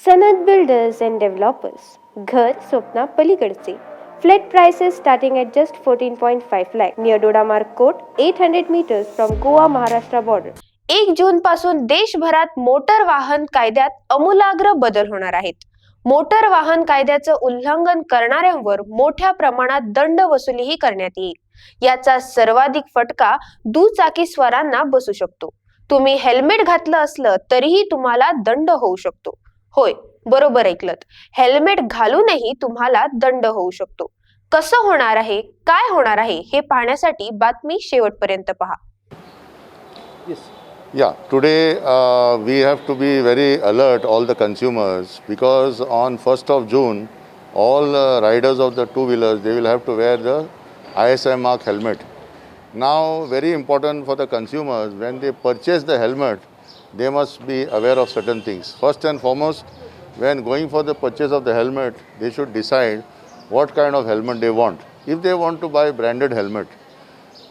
सनद builders and developers. घर स्वप्ना पलीकडचे. Flat prices starting at just 14.5 lakh near Dodamarg Court, 800 meters from Goa Maharashtra border. 1 जून पासून देशभरात मोटर वाहन कायद्यात आमूलाग्र बदल होणार आहेत. मोटर वाहन कायद्याचं उल्लंघन करणाऱ्यांवर मोठ्या प्रमाणात दंड वसुलीही करण्यात येईल. याचा सर्वाधिक फटका दुचाकीस्वारांना बसू शकतो. तुम्ही हेल्मेट घातलं असलं तरीही तुम्हाला दंड होऊ शकतो. होय, बरोबर ऐकलत. हेल्मेट घालूनही तुम्हाला दंड होऊ शकतो. कसं होणार आहे, काय होणार आहे हे पाहण्यासाठी बातमी शेवटपर्यंत पहा. Yeah, today we have to be very alert, all the consumers, because on 1st of June, all riders of the two-wheelers, they will have to wear the ISI mark helmet. Now, very important for the consumers, when they purchase the helmet, they must be aware of certain things. First and foremost, when going for the purchase of the helmet, they should decide what kind of helmet they want. If they want to buy branded helmet,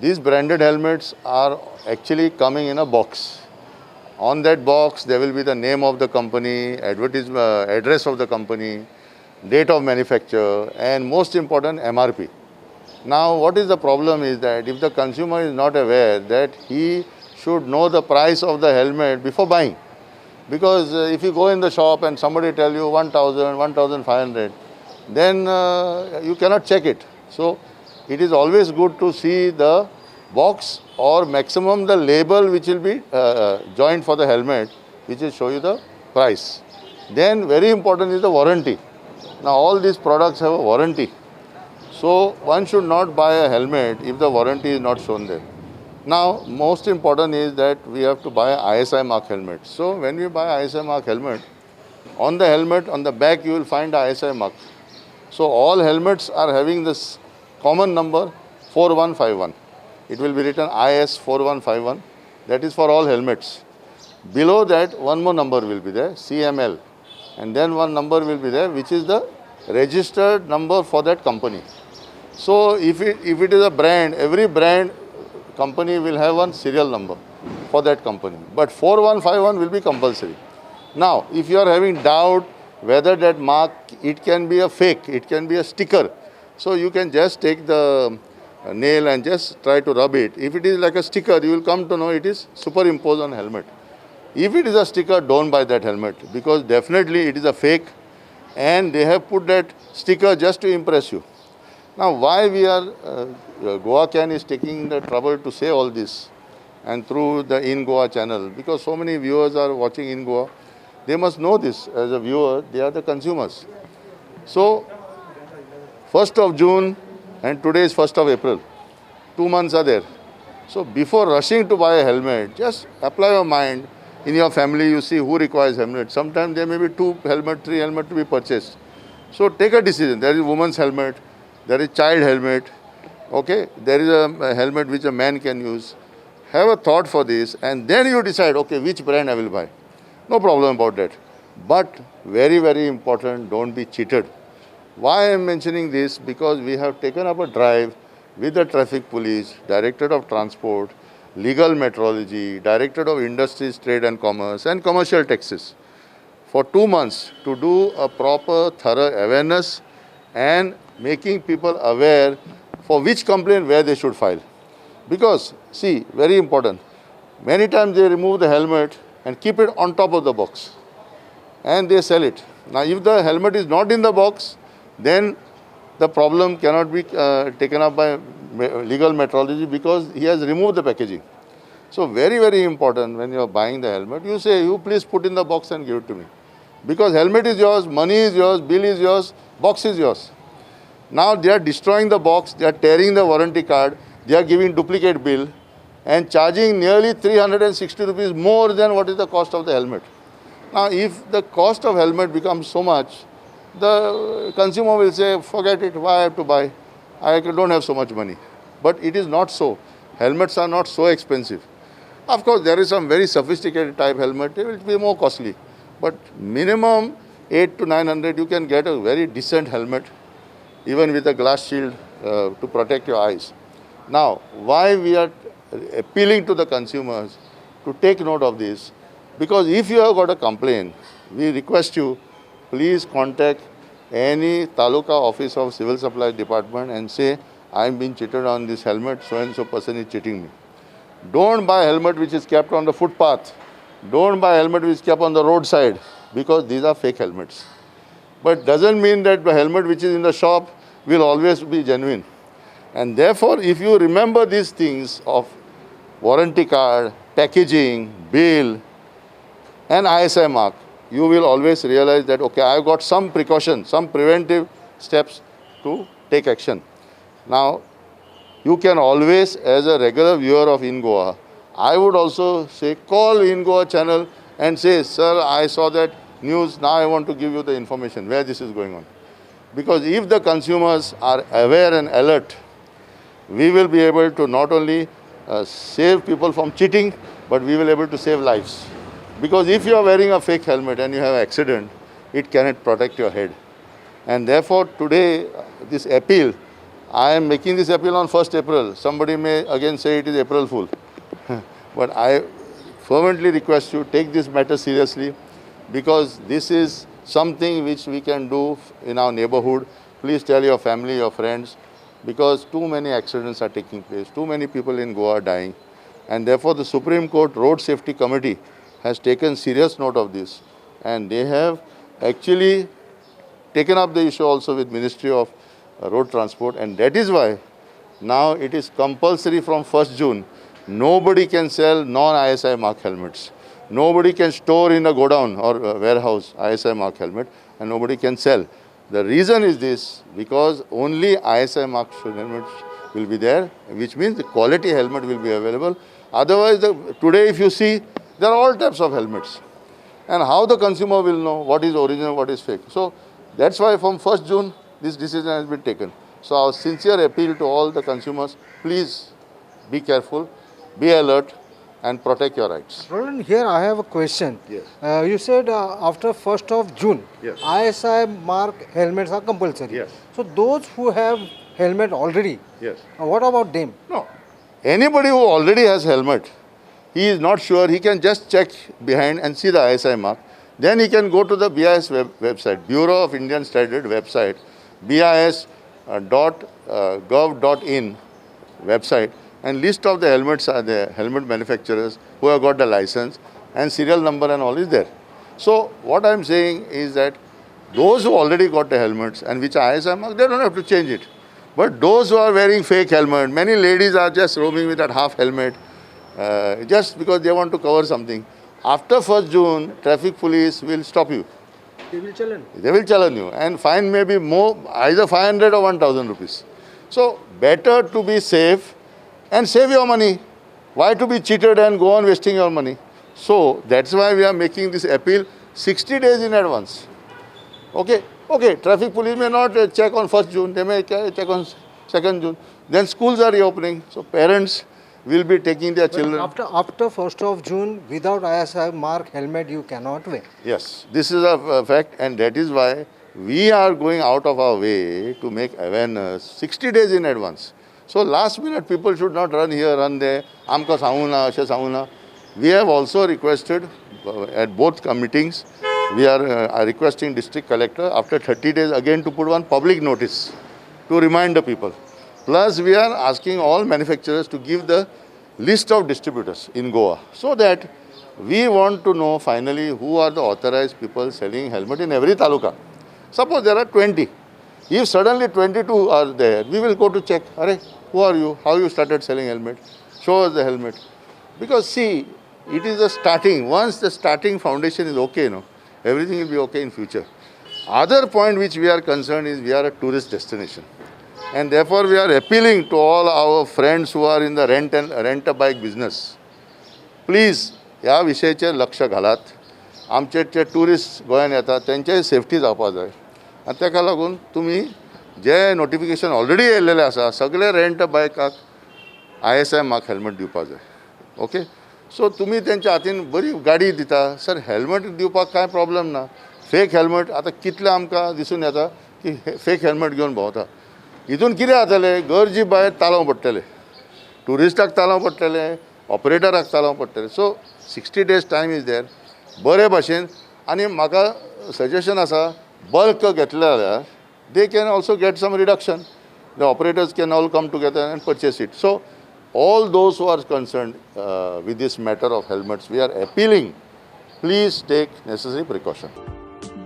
these branded helmets are actually coming in a box. On that box, there will be the name of the company, address of the company, date of manufacture, and most important, MRP. Now, what is the problem is that if the consumer is not aware that he should know the price of the helmet before buying. Because if you go in the shop and somebody tell you 1,000, 1,500, then you cannot check it. So, it is always good to see the box or maximum the label which will be joined for the helmet, which will show you the price. Then very important is the warranty. Now all these products have a warranty. So one should not buy a helmet if the warranty is not shown there. Now most important is that we have to buy ISI mark helmet. So when we buy ISI mark helmet, on the helmet, on the back you will find the ISI mark. So all helmets are having this common number 4151. It will be written IS 4151. That is for all helmets. Below that one more number will be there, CML. And then one number will be there which is the registered number for that company. So if it is a brand, every brand company will have one serial number for that company. But 4151 will be compulsory. Now, if you are having doubt whether that mark, it can be a fake, it can be a sticker. So you can just take the nail and just try to rub it. If it is like a sticker, you will come to know it is superimposed on helmet. If it is a sticker, don't buy that helmet because definitely it is a fake and they have put that sticker just to impress you. Now, why we are, Goa Can is taking the trouble to say all this and through the In Goa channel, because so many viewers are watching In Goa, they must know this as a viewer, they are the consumers. So, 1st of June and today is 1st of April, 2 months are there. So, before rushing to buy a helmet, just apply your mind. In your family, you see who requires helmet. Sometimes there may be 2 helmet, 3 helmet to be purchased. So, take a decision. There is woman's helmet. There is child helmet, okay? There is a helmet which a man can use. Have a thought for this and then you decide, okay, which brand I will buy. No problem about that. But very, very important, don't be cheated. Why I am mentioning this? Because we have taken up a drive with the Traffic Police, Directorate of Transport, Legal Metrology, Directorate of Industries, Trade and Commerce and Commercial Taxes for 2 months to do a proper, thorough awareness and making people aware for which complaint where they should file. Because, see, very important, many times they remove the helmet and keep it on top of the box and they sell it. Now, if the helmet is not in the box, then the problem cannot be taken up by legal metrology because he has removed the packaging. So, very, very important when you are buying the helmet, you say, you please put in the box and give it to me. Because helmet is yours, money is yours, bill is yours, box is yours. Now they are destroying the box, they are tearing the warranty card, they are giving duplicate bill and charging nearly 360 rupees more than what is the cost of the helmet. Now if the cost of helmet becomes so much, the consumer will say, forget it, why I have to buy? I don't have so much money. But it is not so. Helmets are not so expensive. Of course, there is some very sophisticated type helmet, it will be more costly. But minimum 800 to 900, you can get a very decent helmet, even with a glass shield to protect your eyes. Now, why we are appealing to the consumers to take note of this? Because if you have got a complaint, we request you please contact any taluka office of civil supply department and say, I am being cheated on this helmet, so and so person is cheating me. Don't buy helmet which is kept on the footpath. Don't buy helmet which is kept on the roadside, because these are fake helmets. But doesn't mean that the helmet which is in the shop will always be genuine. And therefore, if you remember these things of warranty card, packaging, bill, and ISI mark, you will always realize that, okay, I've got some precaution, some preventive steps to take action. Now, you can always, as a regular viewer of In Goa, I would also say, call In Goa channel and say, sir, I saw that news, now I want to give you the information where this is going on. Because if the consumers are aware and alert, we will be able to not only save people from cheating, but we will be able to save lives. Because if you are wearing a fake helmet and you have an accident, it cannot protect your head. And therefore, today, this appeal, I am making this appeal on 1st April. Somebody may again say it is April Fool. But I fervently request you, take this matter seriously, because this is something which we can do in our neighborhood. Please tell your family, your friends, because too many accidents are taking place. Too many people in Goa are dying. And therefore, the Supreme Court Road Safety Committee has taken serious note of this. And they have actually taken up the issue also with Ministry of Road Transport. And that is why now it is compulsory from 1st June. Nobody can sell non-ISI mark helmets. Nobody can store in a godown or a warehouse ISI mark helmet, and nobody can sell. The reason is this, because only ISI mark helmets will be there, which means the quality helmet will be available. Otherwise, today if you see, there are all types of helmets. And how the consumer will know what is original, what is fake? So that's why from 1st June, this decision has been taken. So our sincere appeal to all the consumers, please be careful, be alert, and protect your rights. Roland, here I have a question. Yes. You said after 1st of June, Yes. ISI mark helmets are compulsory. Yes. So those who have helmet already, Yes. what about them? No. Anybody who already has helmet, he is not sure, he can just check behind and see the ISI mark. Then he can go to the BIS website, Bureau of Indian Standard website, bis.gov.in website, and list of the helmets are there, helmet manufacturers who have got the license, and serial number and all is there. So what I am saying is that those who already got the helmets and which are ISI mark, they don't have to change it. But those who are wearing fake helmet, many ladies are just roaming with that half helmet, just because they want to cover something. After 1st June, traffic police will stop you. They will challenge. They will challenge you, and fine may be more, either 500 or 1,000 rupees. So better to be safe and save your money. Why to be cheated and go on wasting your money? So that's why we are making this appeal 60 days in advance. Okay, traffic police may not check on 1st June, they may check on 2nd June. Then schools are reopening, so parents will be taking their children. After 1st of June, without ISI mark helmet, you cannot wear. Yes, this is a fact, and that is why we are going out of our way to make awareness 60 days in advance. So last minute people should not run here, run there, amka sauna, asha sauna. We have also requested at both meetings, we are requesting district collector after 30 days again to put one public notice to remind the people. Plus we are asking all manufacturers to give the list of distributors in Goa, so that we want to know finally who are the authorized people selling helmet in every taluka. Suppose there are 20. If suddenly 22 are there, we will go to check. Arey, who are you? How you started selling helmet? Show us the helmet. Because see, it is a starting. Once the starting foundation is okay, everything will be okay in future. Other point which we are concerned is we are a tourist destination. And therefore we are appealing to all our friends who are in the rent a bike business. Please, ह्या विशयाचेर लक्ष घालात. आमचे जे tourist गोंयांत येतात तेंचेय safety जावपाक जाय. आनी ताका लागून तुमी जे नोटिफिकेशन ऑलरेडी येयल्लेले आसा सगळे रेंट बायकाक ISI मार्क हेल्मेट दिवपाक जाय. ओके, सो तुमी तेंच्या हातीन बरी गाडी दिता, सर हेल्मेट दिवपाक कांय प्रॉब्लेम ना. फेक हेल्मेट आतां कितले आमकां दिसून येता की फेक हेल्मेट घेवन भोंवता. हितून कितें जातलें, गरजे भायर तालाव पडटलें, टुरिस्टाक तालाव पडटलें, ऑपरेटराक तालाव पडटलें. सो 60 days टायम इज देर बरे भाशेन. आनी म्हाका सजेशन आसा बल्क घेतले जाल्यार they can also get some reduction. The operators can all come together and purchase it. So all those who are concerned with this matter of helmets, we are appealing, please take necessary precaution.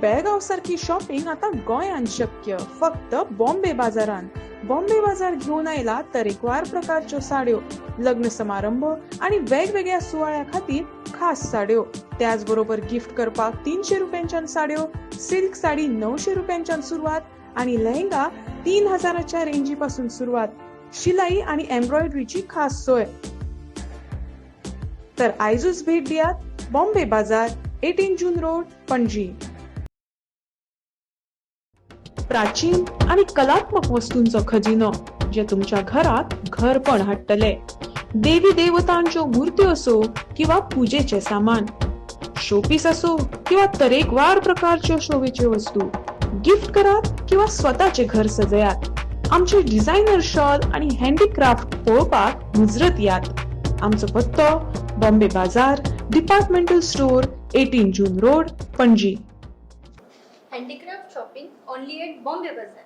Belgaum सारखी shopping आता गोंयांत शक्य फक्त बॉम्बे बाजारांत. बॉम्बे बाजार घेऊन आयला तरेकवार प्रकारच्यो साड्यो, लग्न समारंभ आणि वेगवेगळ्या सुवाळ्या खातीर खास साड्यो. त्याच बरोबर गिफ्ट करपाक 300 रुपयांच्यान साड्यो, सिल्क साडी 900 रुपयांच्यान सुरवात आणि लेहंगा 3000च्या रेंजी पासून सुरवात. शिलाई आणि एम्ब्रॉयडरीची खास सोय. तर आयजूच भेट दियात बॉम्बे बाजार, 18 जून रोड, पणजी. प्राचीन आणि कलात्मक वस्तूंचो खजिनो जे तुमच्या घरात घरपण हाडटले. देवी देवतांच्यो मूर्त्यो असो किंवा पूजेचे सामान, शोपीस असो किंवा तरेकवार प्रकारच्यो शोभेच्यो वस्तू, गिफ्ट करात किंवा स्वतःचे घर सजयात. आमचे डिझायनर शॉल आणि हँडीक्राफ्ट पळोवपाक मुजरत यात. आमचो पत्तो Bombay Bazaar, departmental store, 18 June road, Panaji. Handicraft shopping only at Bombay Bazaar.